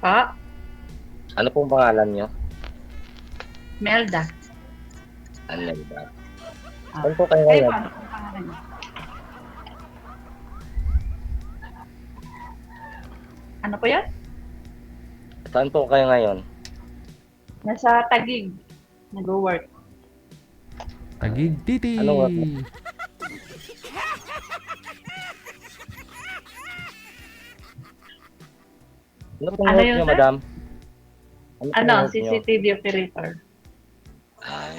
Pa, Ano pong pangalan niyo? Melda. Anelda. Ah. Saan po kayo Kayo ngayon? po, ano pong pangalan niyo? Ano po yan? Saan po kayo ngayon? Nasa Taguig. Nag-work. Tagig titi. Anong work? Ano pong Ano work yun, niyo, sir? madam? Ano pong Ano, work niyo? CCTV operator. Ay,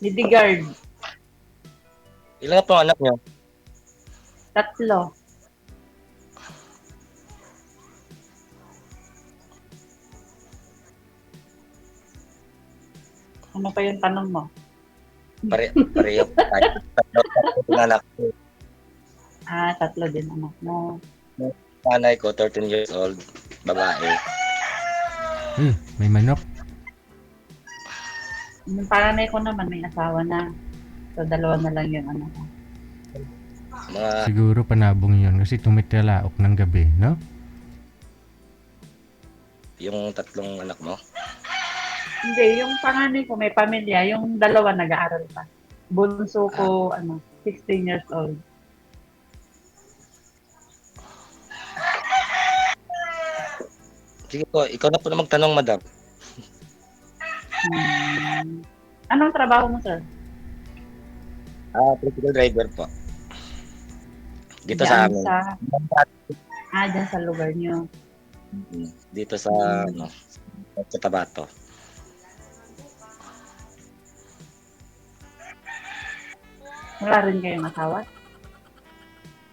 Bodyguard. ilan na pong anak niyo? 3. Ano pa yung tanong mo? Pareho po tayo. Tatlo pong anak ko. 3 din anak mo. Nanay ko, 13 years old, babae. May manok. Yung panganay ko naman may asawa na. So, 2 na lang yung anak ko. Mga Siguro panabong yun kasi tumitalaok ng gabi, no? yung 3 anak mo. Hindi, yung panganay ko may pamilya, yung 2 nag-aaral pa. Bunso ko, 16 years old. Sige po, ikaw na po na magtanong, madam. Anong trabaho mo, sir? Tricycle driver po. Dito Diyan sa amin. Diyan sa lugar niyo. Dito sa, sa Tabato. Wala rin kayong asawa?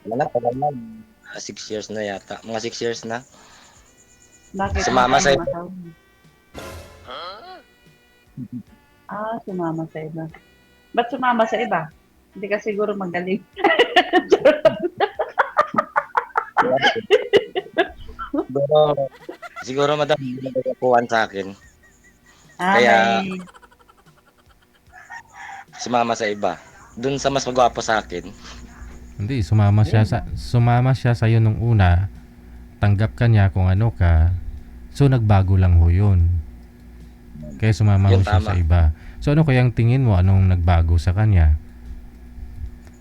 Wala na. 6 years na yata. Mga 6 years na. Bakit? Sumama Ano sa yung asawa mo? Sumama sa iba. Ba't sumama sa iba? Hindi ka siguro magaling. Siguro madam, hindi na nagkakuhan sa akin. Kaya- May... Sumama sa iba. Doon sa mas magwapo sa akin. Hindi, sumama siya sa iyo nung una. Tanggap ka niya kung ano ka. So nagbago lang ho 'yun. Kaya sumama ho Yun, siya tama. sa iba. So ano kayang tingin mo anong nagbago sa kanya?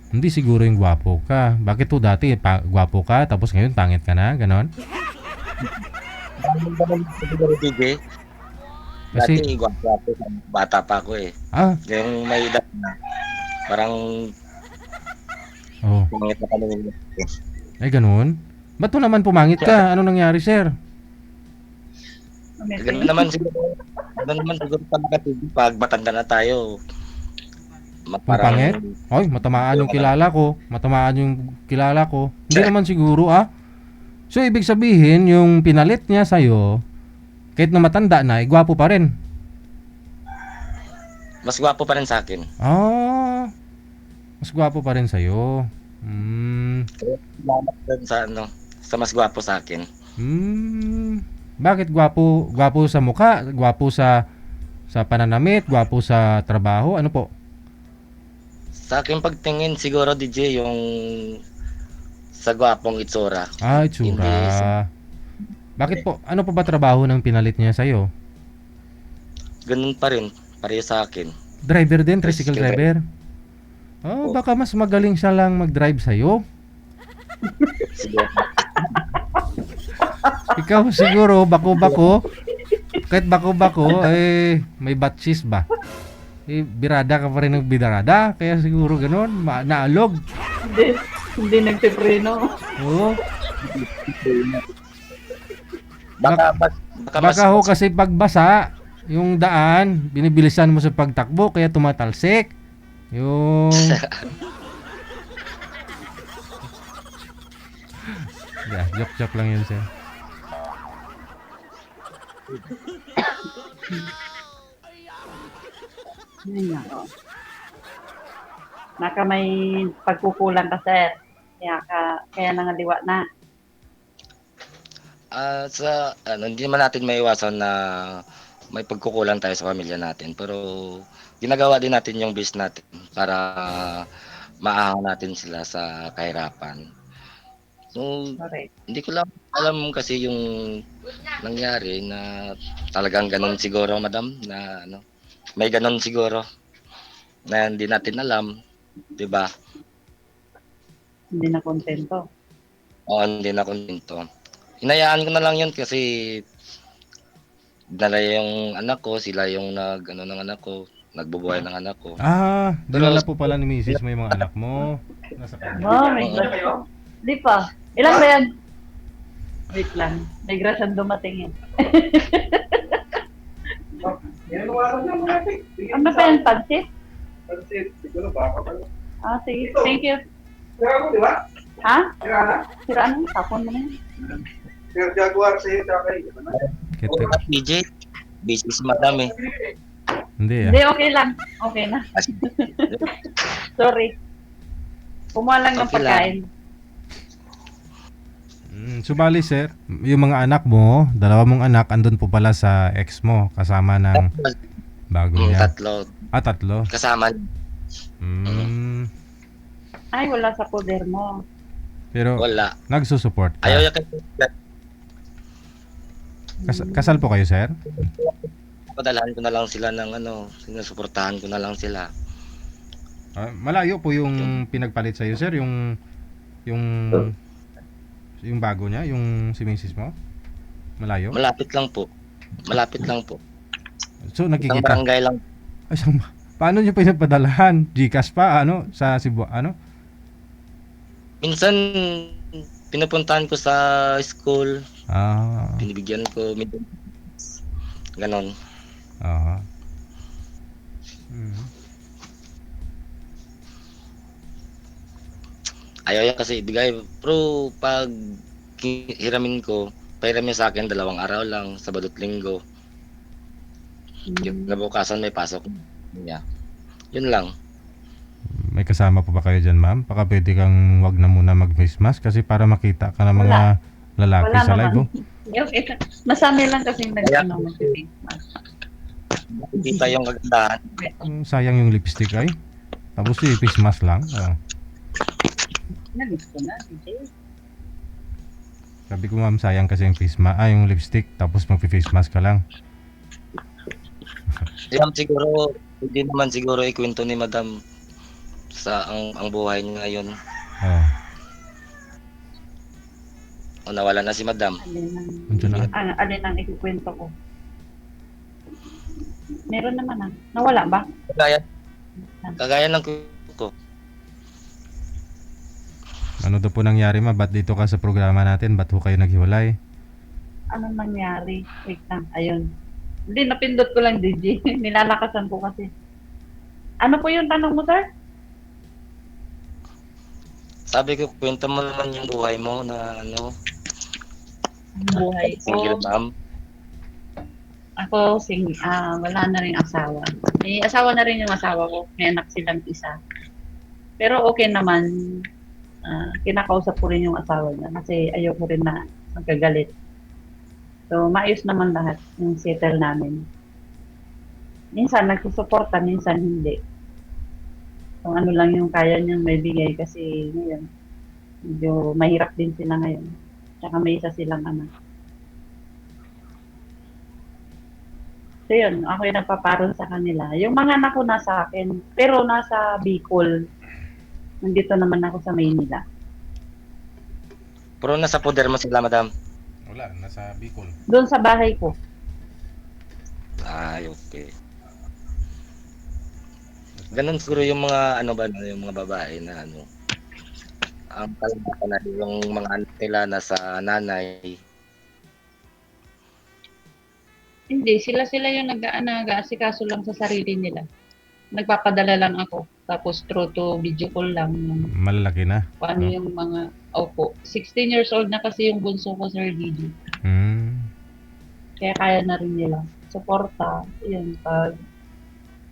Hindi siguro yung gwapo ka. Bakit to dati gwapo ka tapos ngayon pangit ka na, ganon? Siguro DJ. Kasi Dati gwapo. Bata pa ako eh. Yung may edad na. Parang pangit na kami. ay ganon. Ba't to naman pumangit ka? Ano nangyari, sir? Ganun naman siguro. Sa mga TV pag matanda na tayo. Pangit? Ay, matamaan yung kilala ko. Hindi naman siguro So, ibig sabihin, yung pinalit niya sa'yo, kahit na matanda na, gwapo pa rin. Mas gwapo pa rin sa akin. Mas gwapo pa rin sa'yo. Salamat dun sa mas gwapo sa akin. Bakit gwapo? Gwapo sa mukha? Gwapo sa pananamit? Gwapo sa trabaho? Ano po? Sa akin pagtingin siguro DJ yung sa gwapong itsura. Itsura. Bakit po? Ano pa ba trabaho ng pinalit niya sa'yo? Ganun pa rin. Pareho sa akin. Driver din? Tricycle driver? Baka mas magaling siya lang mag-drive sa'yo. Siguro. Ikaw siguro, bako-bako. Kahit bako-bako, may batsis ba? Birada ka pa rin ng birada. Kaya siguro ganun, naalog. Hindi nagpipreno. Oo. Baka ho kasi pagbasa, yung daan, binibilisan mo sa pagtakbo, kaya tumatalsik. Yung... joke lang yun, sir. Naka may pagkukulang ka, sir. Kaya nangaliwa na. Hindi naman natin maiwasan na may pagkukulang tayo sa pamilya natin. Pero ginagawa din natin yung best natin para maahon natin sila sa kahirapan. So, Correct. hindi ko lang alam kasi yung nangyari na talagang gano'n siguro, madam, na ano, may gano'n siguro na hindi natin alam, 'di ba? Hindi na kontento. Oo, hindi na kuntento. Hinayaan ko na lang 'yun kasi dala yung anak ko, sila yung nag-ano ng anak ko, nagbubuhay ng anak ko. Pero Dinala po pala ni misis mo yung mga anak mo. Nasa kanya. Oh, may oo, grasya. Di pa. Ilan ba yan? Wait lang. May grasya dumating eh. Ano pa yan? Pansit? Ah, sige. Thank you. Ha? Sira ano? Tapon mo na yan. Kete. DJ, busy si madam eh. Hindi Hindi, okay lang. Okay na. Sorry. Kumuha lang ng Okay lang. pagkain. Subali sir, yung mga anak mo, dalawa mong anak, andun po pala sa ex mo, kasama ng bago niya. Tatlo. Tatlo. Kasama. Mm, Ay, wala sa poder mo. pero Wala. nagsusupport ka. Ayaw niya kasi Kasal po kayo sir? padalahan ko na lang sila ng ano, sinusuportahan ko na lang sila. Malayo po yung pinagpalit sa iyo sir, yung yung bago niya, yung si misis mo? Malayo? Malapit lang po. Malapit lang po. So Isang nakikita. barangay lang. Ay, paano niyo pinagpadalahan? GCash pa ano sa Cebu ano? Minsan pinupuntahan ko sa school, Ah, binibigyan ko ganon. aha. Mhm. Ayaw niya kasi ibigay. Pero pag hiramin ko, pahiram niya sa akin 2 araw lang, Sabado at Linggo. Kinabukasan may pasok niya. Yun lang. May kasama pa ba kayo dyan, ma'am? Baka pwede kang wag na muna mag-face mask kasi para makita ka ng mga lalaki Wala sa naman. live. Oh. Okay. Masami lang kasi nag-ano mag-face mask. Nakikita yung kagandahan. Sayang yung lipstick ay. Tapos yung face mask lang. Oh. Nagis ko na, DJ. Sabi ko ma'am, sayang kasi yung yung lipstick tapos mag-face mask ka lang. Yan siguro, hindi naman siguro ikwento ni Madam sa ang buhay niya ngayon. Oh. O nawala na si Madam. Andiyan na. Alin ang ikukwento ko? Meron naman Nawala ba? Kagaya ng ko. Ano daw po nangyari ma? Ba't dito ka sa programa natin? Ba't ho kayo naghiwalay? Anong nangyari? Wait lang. Ayun. Hindi, napindot ko lang, DJ. Nilalakasan ko kasi. Ano po yung tanong mo, sir? Sabi ko, kwento mo naman yung buhay mo na ano, Buhay ko. single mom. Ako, wala na rin asawa. May asawa na rin yung asawa ko. May anak silang isa. Pero okay naman. Kinakausap ko rin yung asawa niya kasi ayoko rin na magkagalit. So, maayos naman lahat yung settle namin. Minsan nagsusuporta, minsan hindi. Kung ano lang yung kaya niyang may bigay kasi ngayon, medyo mahirap din sila ngayon. Tsaka may isa silang anak. So yun, ako yung nagpaparoon sa kanila. Yung mga anak ko nasa akin, pero nasa Bicol. Nandito naman ako sa Maynila. Pero nasa poder mo sila, Madam. Wala, nasa Bicol. Doon sa bahay ko. Ay, okay. Ganun siguro yung mga ano ba, yung mga babae na ano. Ang talaga na yung mga anak nila nasa nanay. Hindi, sila yung nag-aasikaso lang sa sarili nila. Nagpapadala lang ako. Tapos through to video call lang. Malalaki na. Paano yung mga, 16 years old na kasi yung bunso ko, Sir Didi. Kaya kaya na rin nila. Suporta, yun,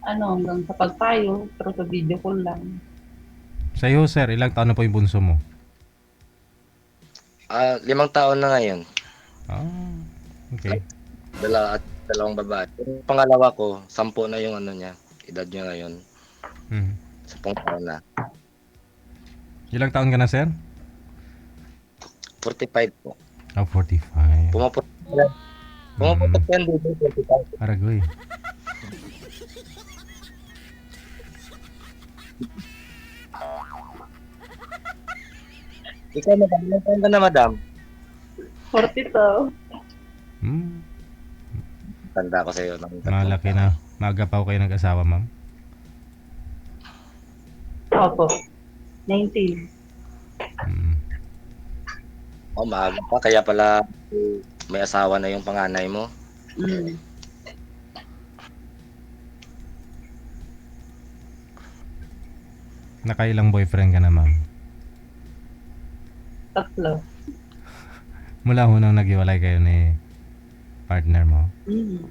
hanggang sa pagpayo, through to video call lang. Sa iyo, sir, ilang taon na po yung bunso mo? 5 taon na ngayon. Okay. Dalawang babae. Yung pangalawa ko, 10 na yung ano niya, edad niya ngayon. 10 taon na. Ilang taon ka na, sir? 45 po. 45. Pumupunta Mm, yan dito, 45. Aragoy. Ikaw, madam, ilang taon ka na, madam? 42. Hmm, Tanda ko sa'yo ng 3 malaki taon. na. Maaga pa ako kayo nag-asawa, ma'am. Opo. 19. Mm. Maaga pa, kaya pala may asawa na yung panganay mo. Mm. Nakailang boyfriend ka na, ma'am? 3. Mula ho nang naghiwalay kayo ni partner mo. Mm.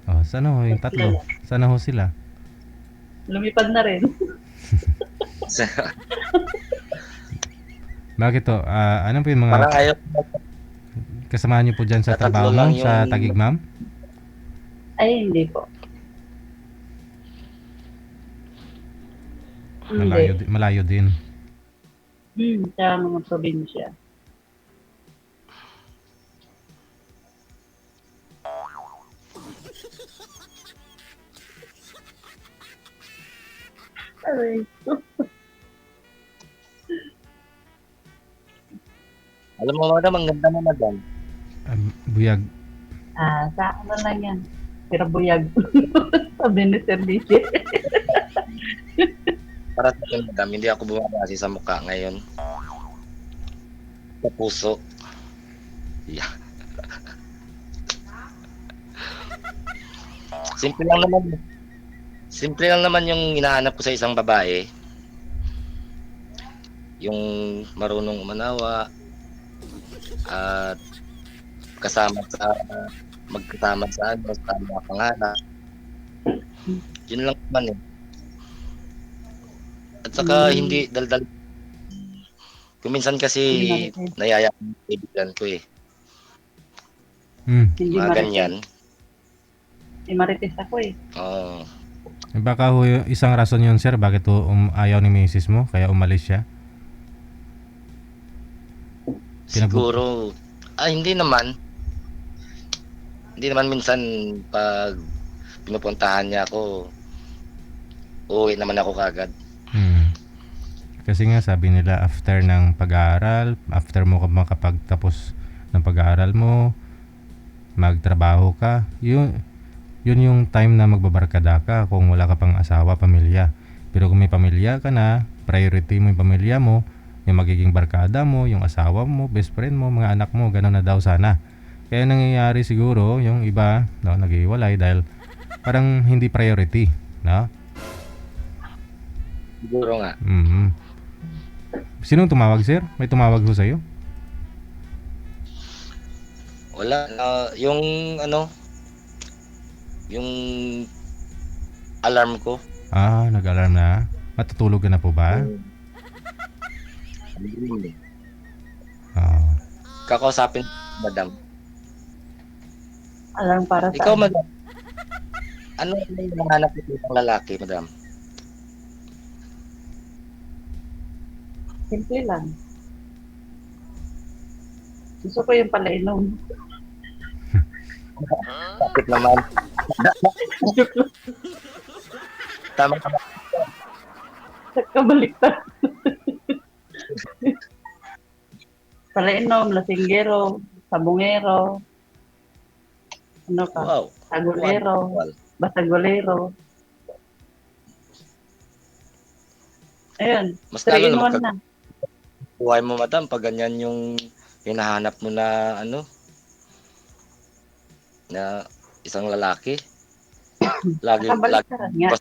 Oh, sana ho yung 3? Sana ho sila? Lumipad na rin. Bakit to? Ano po yung Parang mga ayaw, kasamahan niyo po dyan sa Sa tatlo trabaho mo, lang sa yung- Taguig, ma'am? Ay, hindi po. Malayo, Hindi. malayo din. Sa mga probinsya. Aray. alam mo, madam, ang ganda mo, madam. Buyag. Sa ano lang yan. Pirabuyag. Sabi ni Sir DJ. Para sa akin, madam, hindi ako bumabase sa mukha ngayon. Sa puso. Yeah. Simple lang naman. Simple lang naman yung hinahanap ko sa isang babae. Yung marunong umanawa at kasama sa magkasama sa ano, sa mga pangarap. Yun lang naman eh. At saka hindi daldal. Kuminsan kasi nayaya ang kaibigan ko eh. Hindi Mga marites. ganyan. Hindi marites ako eh. Oo. Baka ho, isang rason yun, sir, bakit ho, ayaw ni misis mo, kaya umalis siya? Siguro, hindi naman. Hindi naman minsan pag pinupuntahan niya ako, uuwi naman ako kagad. Kasi nga sabi nila after ng pag-aaral, after mo makapagtapos ng pag-aaral mo, magtrabaho ka, yun yung time na magbabarkada ka kung wala ka pang asawa, pamilya. Pero kung may pamilya ka na, priority mo yung pamilya mo, yung magiging barkada mo, yung asawa mo, best friend mo, mga anak mo, gano'n na daw sana. Kaya nangyayari siguro yung iba, no, naghiwalay dahil parang hindi priority, no? Siguro nga. Sinong tumawag, sir? May tumawag ho sa'yo? Wala. Yung ano, yung alarm ko. Nag-alarm na. Matutulog ka na po ba? Kakausapin, madam. Alam para sa Ikaw, madam. Ano yung hinahanap ng isang lalaki, madam? simple lang. Gusto ko yung palainom. Bakit naman? Tama ka ba? Kabaliktad. Palainom, lasinggero, sabungero, ano pa, Wow. sagulero, basagulero. Ayun, Mas lalo 3 in na 1 na. buhay mo, madam, pag ganyan yung hinahanap mo na ano, na isang lalaki. Lagi. Kabaliktaran nga.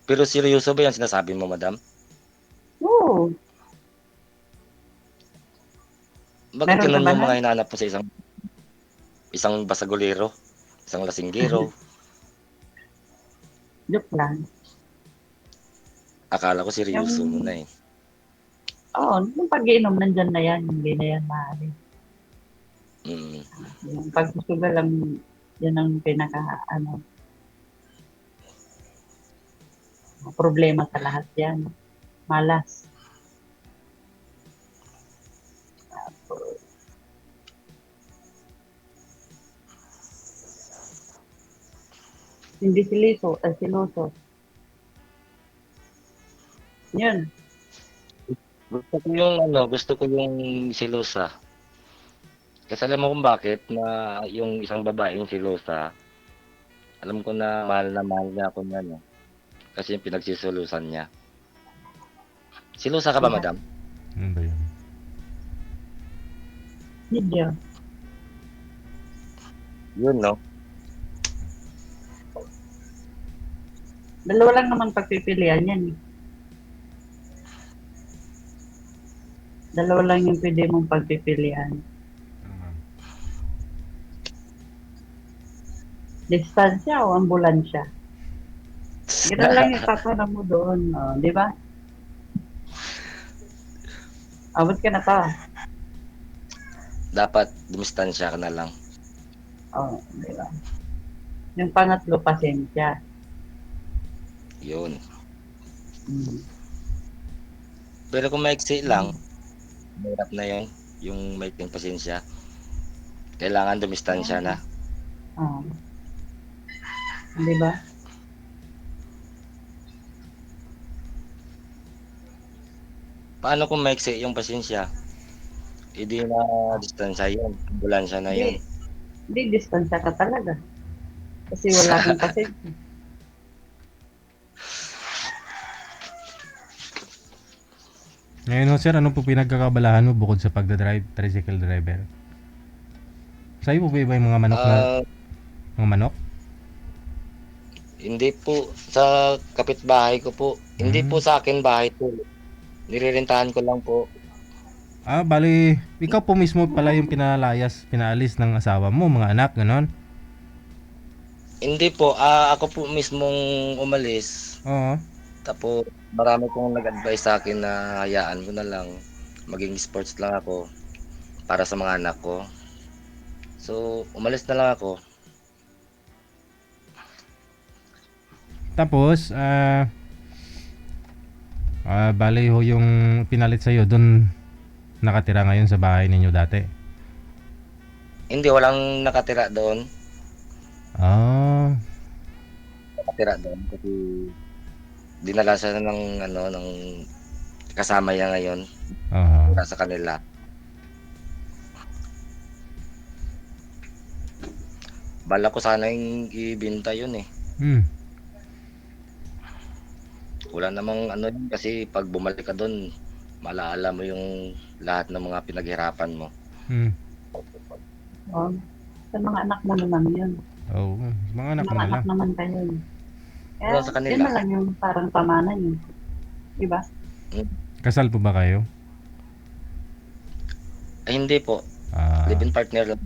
Pero seryoso ba yung sinasabi mo, madam? Oo. Bakit Meron ganun ka ba yung na? mga hinahanap mo sa isang basagulero, isang lasinggero? Joke lang. Akala ko seryoso mo na eh. Oo, yung pag-iinom nandyan na yan, hindi na yan maaari. Yung pagsusugal lang, yan ang pinaka, problema sa lahat yan. Malas. Hindi siloso. Yun. Gusto ko yung silosa. Kasi alam mo kung bakit na yung isang babaeng silosa, alam ko na mahal niya ako niyan, eh. Kasi yung pinagsisulusan niya. Silosa ka ba, Diba? madam? Ano ba yun? Hindi. Yun, no? Dalawa lang naman pagpipilian yan. Eh. Dalawa lang yung pwede mong pagpipilian. Ano, ma'am? Distansya o ambulansya. Ganun lang yung tatanong mo doon. Oh, di ba? Abot ka na to. Dapat dumistansya ka na lang. Oh, di ba? Yung pangatlo, pasensya. Yun. Mm. Pero kung maiksi lang, mahirap na yun. Yung may pasensya. Kailangan dumistansya na. Oh. Di ba? Paano kung maiksi yung pasensya? Hindi na distansya yun. Ambulansya na yun. Hindi, distansya ka talaga. Kasi wala kang pasensya. Ngayon ho, sir, ano po pinagkakabalahan mo bukod sa pagdadrive, tricycle driver? Sa'yo po ba iba yung mga manok na, Ah, mga manok? hindi po sa kapitbahay ko po. Hindi po sa akin bahay po. Nirerentahan ko lang po. Bali, ikaw po mismo pala yung pinaalis ng asawa mo, mga anak, ganon? Hindi po, ako po mismong umalis. Oo. Tapos marami pong nag-advise sa akin na hayaan ko na lang. Maging sports lang ako para sa mga anak ko. So, umalis na lang ako. Tapos, bali ho yung pinalit sa'yo, dun nakatira ngayon sa bahay ninyo dati. Hindi, walang nakatira doon. Nakatira doon kasi dinala siya ng kasama niya ngayon Oo. para sa kanila. Bala ko sana yung ibenta yun eh. Wala namang yun kasi pag bumalik ka doon, malaala mo yung lahat ng mga pinaghirapan mo. Oh. Sa mga anak mo naman yun. Oo, mga anak Sa mo mga na anak lang. naman kayo. Kaya, Wala sa kanila. yun na lang yung parang pamanan yun. Diba? Kasal po ba kayo? Ay, hindi po. Live-in partner lang.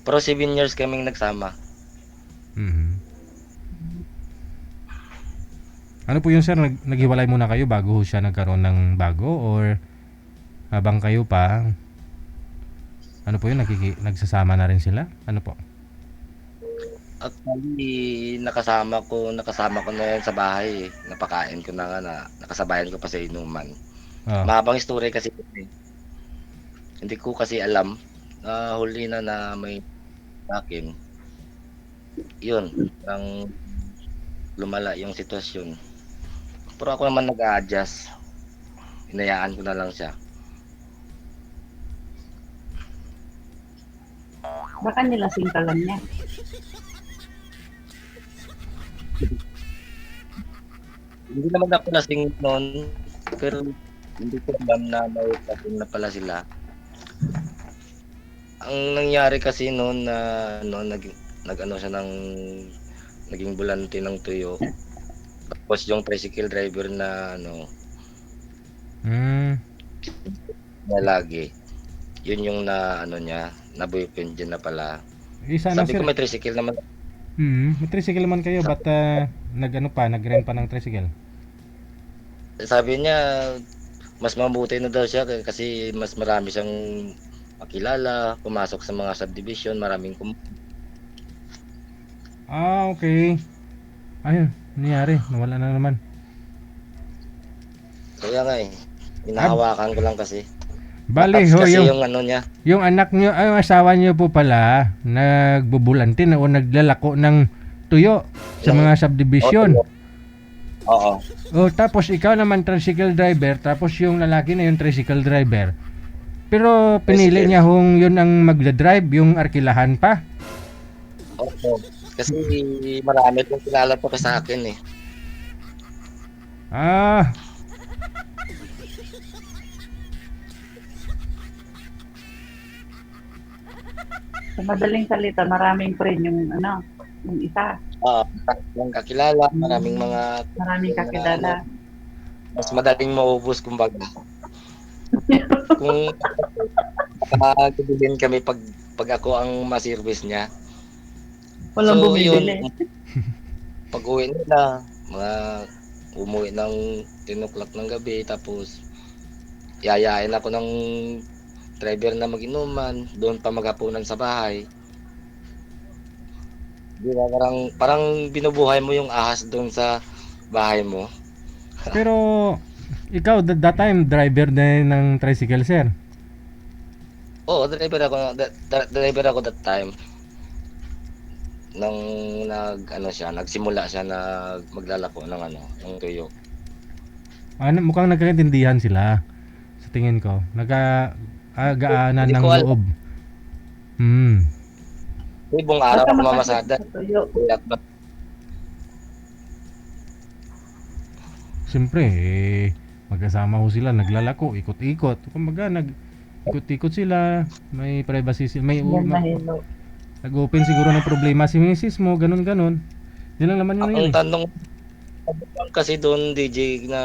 Pero 7 years kaming nagsama. Ano po yun, sir? Naghiwalay muna kayo bago ho siya nagkaroon ng bago? Or habang kayo pa, ano po yun, nagsasama na rin sila? Ano po? Actually, nakasama ko na yan sa bahay eh. Napakain ko na nga na nakasabayan ko pa sa inuman. Mahabang story kasi hindi ko kasi alam na huli na may akin. Yun, nang lumala yung sitwasyon. Pero ako naman nag-a-adjust. Hinayaan ko na lang siya. Baka nilasing ka lang niya. Hindi naman ako lasing noon, pero hindi ko alam na may lasing na pala sila. Ang nangyari kasi noon na nag-ano siya naging bulante ng tuyo. Tapos yung tricycle driver na na lagi. Yun yung na niya, na boyfriend niya na pala. Sabi ko may tricycle naman. May tricycle naman kayo, ba't nag-rent pa ng tricycle? Sabi niya, mas mabuti na daw siya kasi mas marami siyang makilala, pumasok sa mga subdivision, maraming Okay. Ayun, nangyari, nawala na naman. Kaya nga hinahawakan ko lang kasi. Bali ho, kasi yung niya. Yung anak niyo, ay asawa niyo po pala, nagbubulante na o naglalako ng tuyo sa mga subdivision. Oo. Oh, tapos ikaw naman tricycle driver, tapos yung lalaki na yung tricycle driver. Pero pinili niya yun ang magdadrive, yung arkilahan pa. Oo. Kasi marami pong kilala pa sa akin eh. Ah, Sa madaling salita, maraming friend yung isa. Oo. Maraming kakilala, maraming mga Maraming kakilala. mas madaling maubos kumbaga. Kung makakabilin kami pag ako ang ma-service niya. Walang So bumibili. yun, pag uwi nila, umuwi ng 10 o'clock ng gabi, tapos yayain ako ng driver na mag-inuman, doon pa maghapunan sa bahay. Di ba, parang binubuhay mo yung ahas doon sa bahay mo. pero ikaw that time driver din ng tricycle, sir. Oo, driver ako that time. Nang nagsimula siya na maglalako ng tuyo. Mukhang nagkaintindihan sila sa tingin ko. Nagagaanan Hindi ng ko alam. loob. Hmm. Buong araw Basta ako masakit mamasada. sa tuyo. Siyempre, magkasama ho sila, naglalako, ikot-ikot. Kumbaga, ikot-ikot sila, may privacy sila, Yan na hello. nag-open siguro ng problema si misis mo, ganun-ganun. Yun lang naman yun Ang eh. tanong kasi doon, DJ, na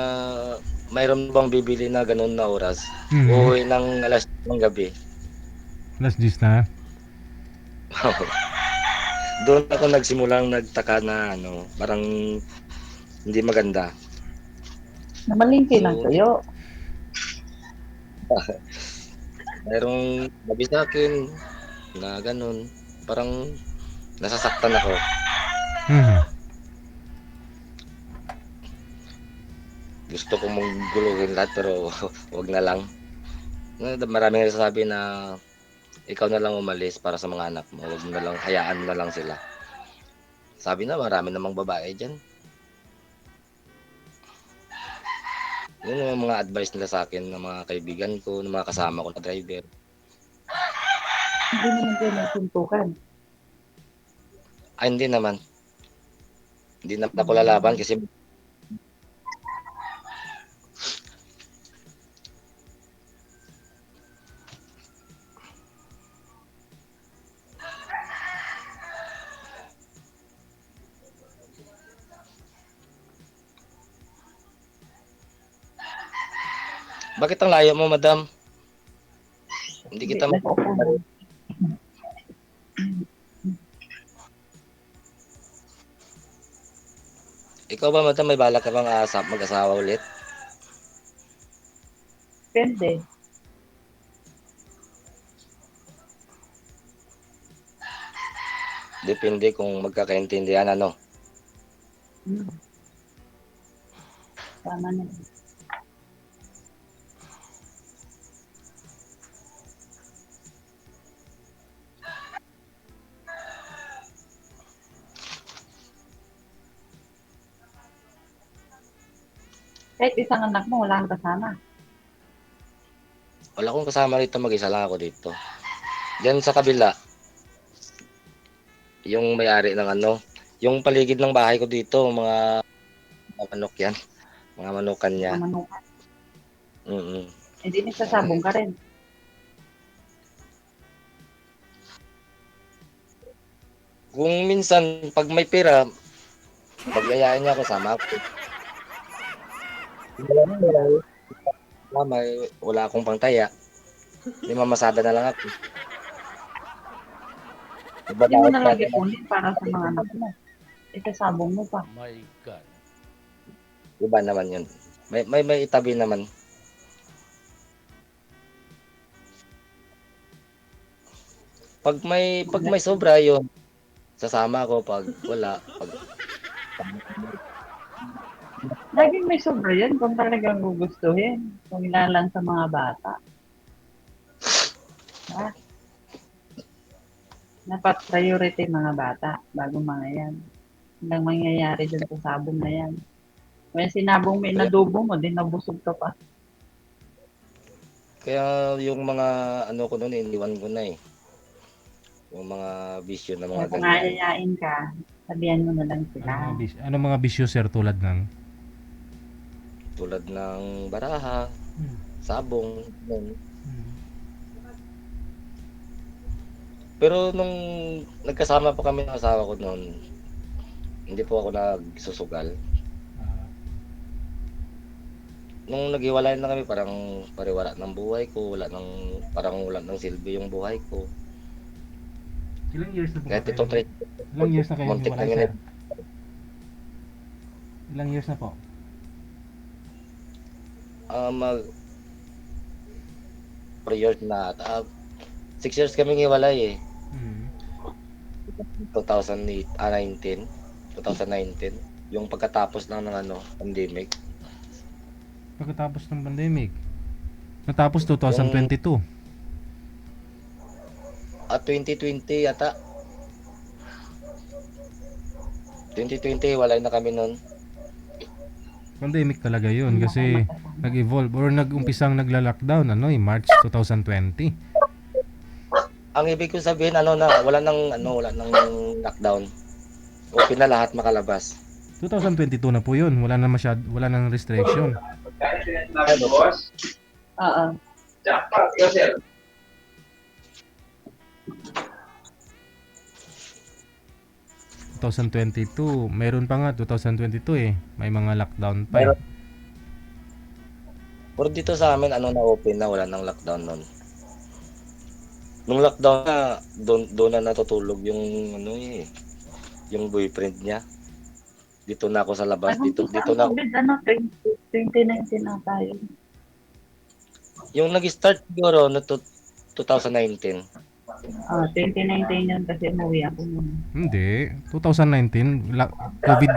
mayroon bang bibili na ganun na oras? Mhm. Uuwi ng alas ng gabi. Last gist na. Doon ako nagsimulang nagtaka na parang hindi maganda. Namalingki ng So, tuyo. mayroong sabi sa akin na ganun, parang nasasaktan ako. Mhm. Gusto ko mong guluhin lahat pero wag na lang. Maraming nagsasabi na ikaw na lang umalis para sa mga anak mo, wag mo na lang, hayaan mo na lang sila. Sabi na marami namang babae dyan. Yun yung mga advice nila sa akin ng mga kaibigan ko, ng mga kasama ko na driver. Hindi naman kayo nagsuntukan. Ay, hindi naman. Hindi naman ako lalaban kasi bakit ang layo mo, madam? Hindi kita Nag-uupo mo. Ikaw ba, madam, may balak ka bang mag-asawa ulit? Depende. Depende kung magkakaintindihan, Hmm. Tama na. Kahit isang anak mo, wala kang kasama. Wala akong kasama rito, mag-isa lang ako dito. Diyan sa kabila, yung may-ari ng yung paligid ng bahay ko dito, mga manok yan. Mga manukan niya. Mga manukan. Mm-mm. Hindi nagsasabong ka rin. Kung minsan, pag may pera, pagyayain niya ako, sama ako. Wala akong pangtaya. Hindi mamasada na lang ako. Hindi mo na lang ipunin para sa mga anak mo. Ikasabong mo pa. My God. Iba naman yun. May itabi naman. Pag may sobra yun, sasama ako. Pag wala, Laging may sobra yan kung talagang gugustuhin. Kung ilalang sa mga bata. Ha? Dapat priority mga bata bago mga yan. Walang mangyayari dun sa sabong na yan. Kaya sinabong mo, inadobo mo, din nabusog ka pa. Kaya yung mga ano ko noon, iniwan ko na eh. Yung mga bisyo na Kaya mga kung ganyan. ayayain ka, sabihan mo na lang sila. Ano mga bisyo, sir, tulad ng? Tulad ng baraha, sabong, ganun. Pero nung nagkasama pa kami ng asawa ko noon, hindi po ako nagsusugal. Nung naghiwalay na kami, parang pariwara ng buhay ko, parang wala ng silbi yung buhay ko. Ilang years na po Kahit ba itong kayo? Ilang years na kayo muntik hiwalay, na sir? yun. Ilang years na po? Mag 4 years na. 6 years kami hiwalay eh. 2019. Yung pagkatapos lang ng pandemic. Pagkatapos ng pandemic. Natapos 2022. At 2020 yata. 2020 walay na kami noon. Pandemic talaga yun kasi nag-evolve or nag-umpisang nagla-lockdown March 2020. Ang ibig ko sabihin wala nang lockdown. Open na lahat makalabas. 2022 na po yun. Wala nang restriction. Oo. 2022, meron pa nga 2022 eh. May mga lockdown pa eh. Pero dito sa amin na open na, wala nang lockdown noon. Nung lockdown na doon na natutulog yung yung boyfriend niya. Dito na ako sa labas, dito na ako. COVID, 2019 na tayo. Yung nag-start siguro no 2019. 2019 yun kasi umuwi ako nun. Hindi, 2019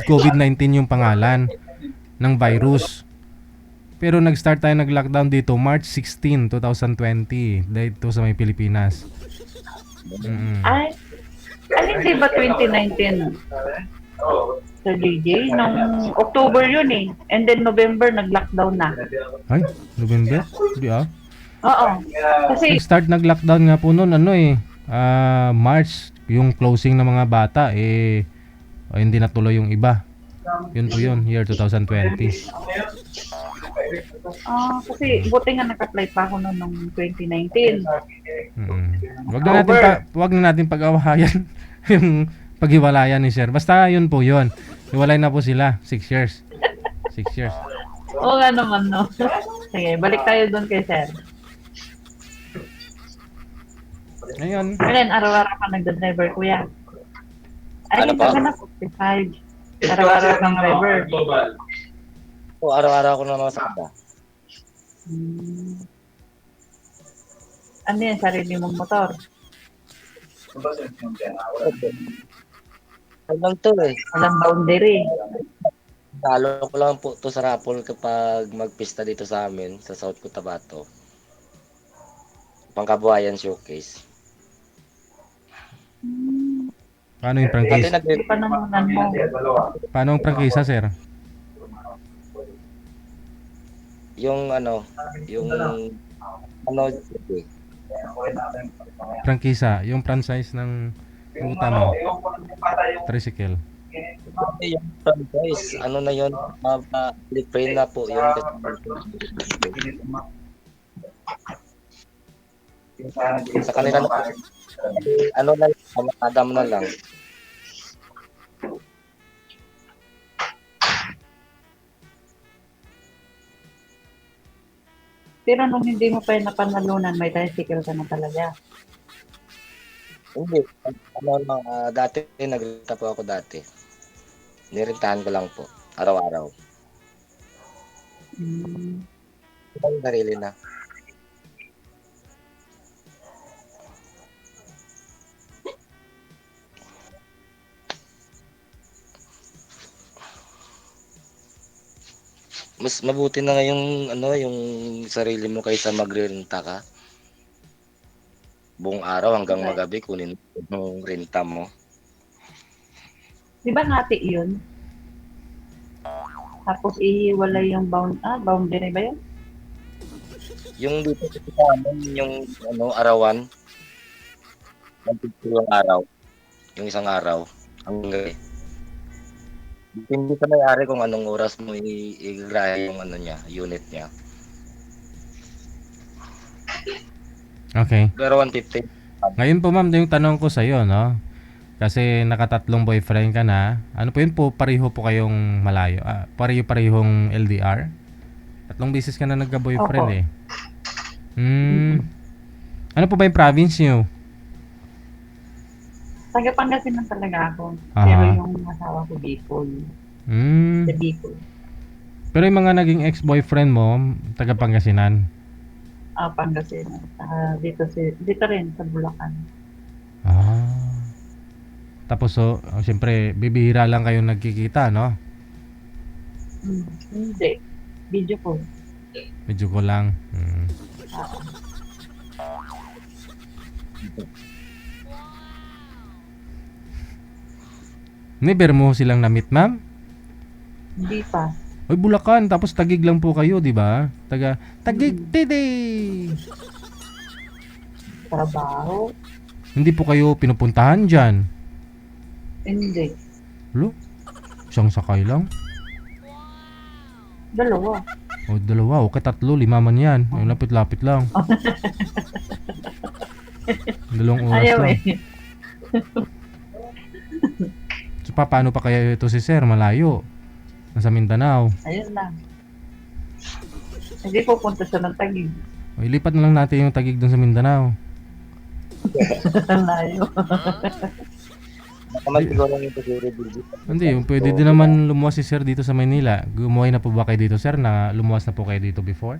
COVID-19 yung pangalan ng virus. Pero nag-start tayo nag-lockdown dito March 16, 2020 dito sa may Pilipinas. Ay, hindi ba 2019? Sa JJ, nung October yun eh. And then November, nag-lockdown na. Ay, November? Hindi Oo. Kasi, Nag-start nag-lockdown nga po noon March, yung closing ng mga bata hindi natuloy yung iba. Yun po yun, year 2020. kasi buti nga nag-apply pa ako noon nung 2019. Wag na natin pag-awayan yung paghiwalayan ni Sir. Basta yun po yun. Hiwalay na po sila, 6 years. 6 years. Oo nga naman, no? Sige, balik tayo doon kay Sir. Ngayon, Kailan araw-araw ka nagda-driver, kuya? Ay, Ano hindi pa? ka na 45. Araw-araw kang driver. O araw-araw ako na masada. Ano yan, sarili mong motor? Hanggang to eh. Walang boundary. Talo ko lang po to sa raffle kapag magpista dito sa amin sa South Cotabato. Pangkabuhayan showcase. paano yung Dati prangkisa? Panamunan mo. Paano ang prangkisa, Sir? yung Prangkisa, yung franchise ng ruta mo. Tricycle. yung franchise, na yun, free na po yung sa kanila na Adam na lang. Pero nung hindi mo pa yung napanalunan, may tricycle ka na talaga. Hindi. Dati, nagrenta po ako dati. Nirentahan ko lang po. Araw-araw. Ang sarili na. Mas mabuti na ngayong yung sarili mo kaysa magrenta ka. Buong araw hanggang magabi kunin yung renta mo. Di ba ngati yun? Tapos ihiwalay yung boundary ba yun? Yung dito sa amin, yung ano, arawan, yung araw, yung isang araw, hanggang gabi. Depende sa may-ari kung anong oras mo i-grind yung ano niya, unit niya. Okay. Pero 150. Ngayon po ma'am, yung tanong ko sa iyo, no? Kasi nakatatlong boyfriend ka na. Ano po yun po, pareho po kayong malayo. Pareho-parehong LDR? Tatlong beses ka na nagka-boyfriend Opo. eh. Ano po ba yung province nyo? Taga Pangasinan talaga ako. Aha. Pero yung asawa ko Bicol. Sa Bicol. Pero yung mga naging ex-boyfriend mo, taga Pangasinan. Pangasinan. Dito rin sa Bulacan. Tapos siyempre, bibihira lang kayong nagkikita, no? Hindi. Video ko. Medyo ko lang. Never mo silang na-meet, ma'am? Hindi pa. Oy, Bulacan, tapos Tagig lang po kayo, di ba? Tagig Tidi! Trabaho? Hindi po kayo pinupuntahan dyan. Hindi. Lo? Isang sakay lang? Dalawa. O, dalawa. O, tatlo. 5 man yan. Ay, lapit-lapit lang. Dalawang oras Ayaw lang. eh. So, paano pa kaya ito si Sir? Malayo. Nasa Mindanao. Ayun lang. Hindi pupunta siya ng Taguig. O, ilipat na lang natin yung Tagig dun sa Mindanao. Layo. Naman siguro yung siguro dito. Hindi, yung pwede din naman lumuwas si Sir dito sa Maynila. Gumuhay na po ba kayo dito, Sir? Na lumuwas na po kayo dito before?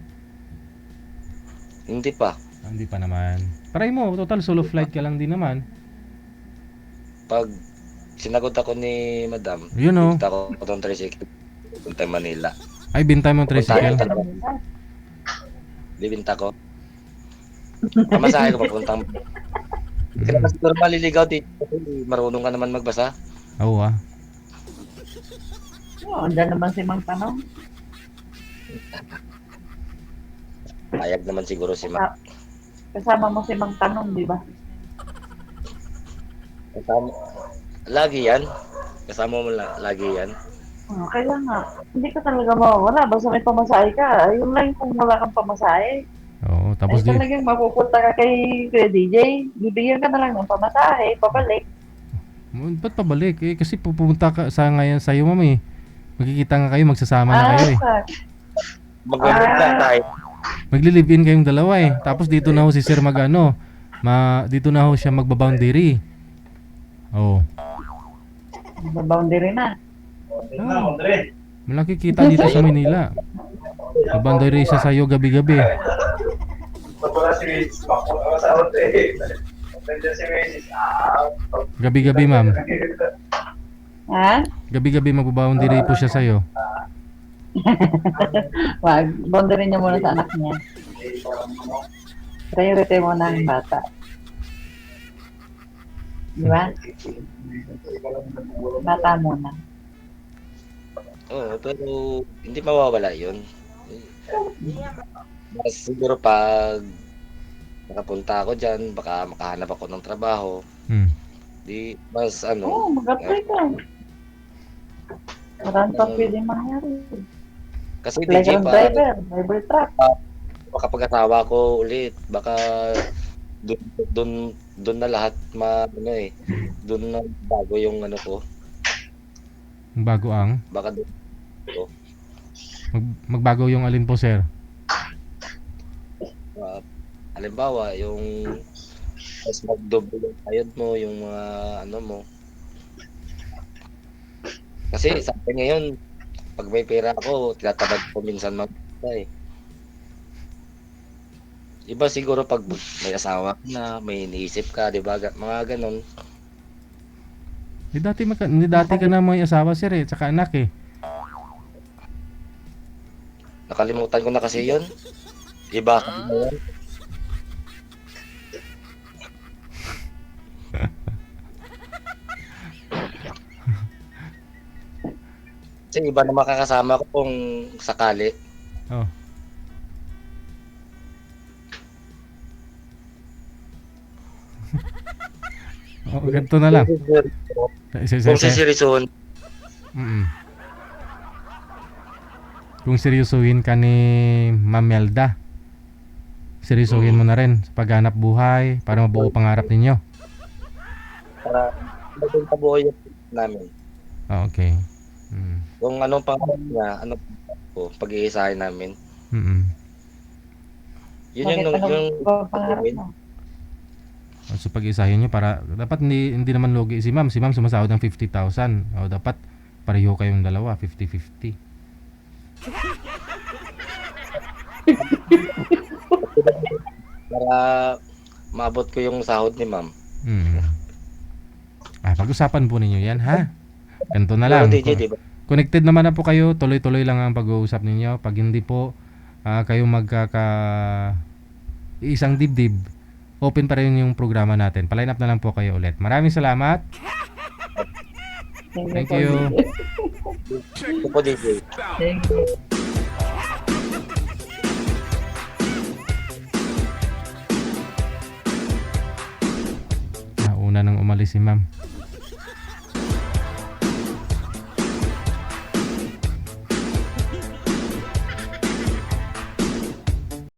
Hindi pa. Hindi pa naman. Try mo, total solo flight ka lang din naman. Pag sinagot ako ni Madam, Yun o. punta ako itong tricycle, punta Manila. Ay, bintay mo tricycle. Bibinta ko. Pamasahe ko papuntang. Hindi ka na siguro maliligaw dito. Marunong ka naman magbasa. Oo Andyan naman si Mang Tanong. Payag naman siguro si Ma. Kasama mo si Mang Tanong, di ba? Kasama. Lagi yan. Kasama mo lagi yan. Kaya nga. Hindi ka talaga mawawala. Basta may pamasahe ka. Yun lang kung wala kang pamasahe. Oo, tapos Ay, talagang mapupunta ka kay DJ. Bibigyan ka na lang ng pamasahe. Pabalik. Ba't pabalik? Kasi pupunta ka sa ngayon sa'yo, mami. Magkikita nga kayo, magsasama na kayo eh. Mag-work na tayo. Magli-live-in kayong dalawa eh. Tapos dito na ho si Sir dito na ho siya magbaboundary. Oo. Boundary na. Malaki kita dito sa Manila. Magboundary siya sa'yo gabi-gabi. Gabi-gabi, ma'am. Ha? Gabi-gabi magbaboundary po siya sa'yo. Wag. Boundary niya muna sa anak niya. Priority mo na ang bata. Di ba? Bata muna. Oo, pero hindi mawawala yun. Mas siguro pag nakapunta ako dyan, baka makahanap ako ng trabaho. Di, mas Oo, mag-apply ka. Marami pa pwede mangyari. Kasi Apply ka DJ ng pa, driver truck. kapag asawa ko ulit, baka doon na lahat doon na bago yung ano ko. Bago ang? Baka doon. Magbago yung alin po, Sir? Halimbawa, yung mas mag-double yung bayad mo, yung mga ano mo. Kasi sa akin ngayon, pag may pera ako, tinatamad ko minsan eh. Iba siguro pag may asawa na, may iniisip ka, di ba? Mga ganon. Hindi dati ka na may asawa, Sir eh, tsaka anak eh. Nakalimutan ko na kasi yun. Iba ka na yun. Kasi iba na makakasama ko kung sakali. Oh. Oh, ganito na lang. Kung siseryosohin, Mm. Kung seryosohin ka ni Ma'am Melda, seryosohin mo na rin sa paghanap buhay para mabuo pangarap ninyo. para maging kabuhay yung namin. Ah, okay. Mm. Kung anong pangarap niya, anong ko, pag-iisahin namin. Mm. Yun Bakit yung, ano yung, ba pangarap mo? So pag-isahin nyo para dapat hindi naman lugi si Ma'am. Si Ma'am sumasahod ng 50,000. O dapat pareho kayong dalawa, 50-50. para maabot ko yung sahod ni ma'am. Mm. Pag-usapan po ninyo yan, ha? Ganito na Pero lang. DJ, di ba? Connected naman na po kayo, tuloy-tuloy lang ang pag-uusap ninyo. Pag hindi po kayo isang dibdib, open pa rin yung programa natin. Pa-line up na lang po kayo ulit. Maraming salamat. Thank you. Ito po, DJ. Thank you. Nauna nang umalis si Ma'am.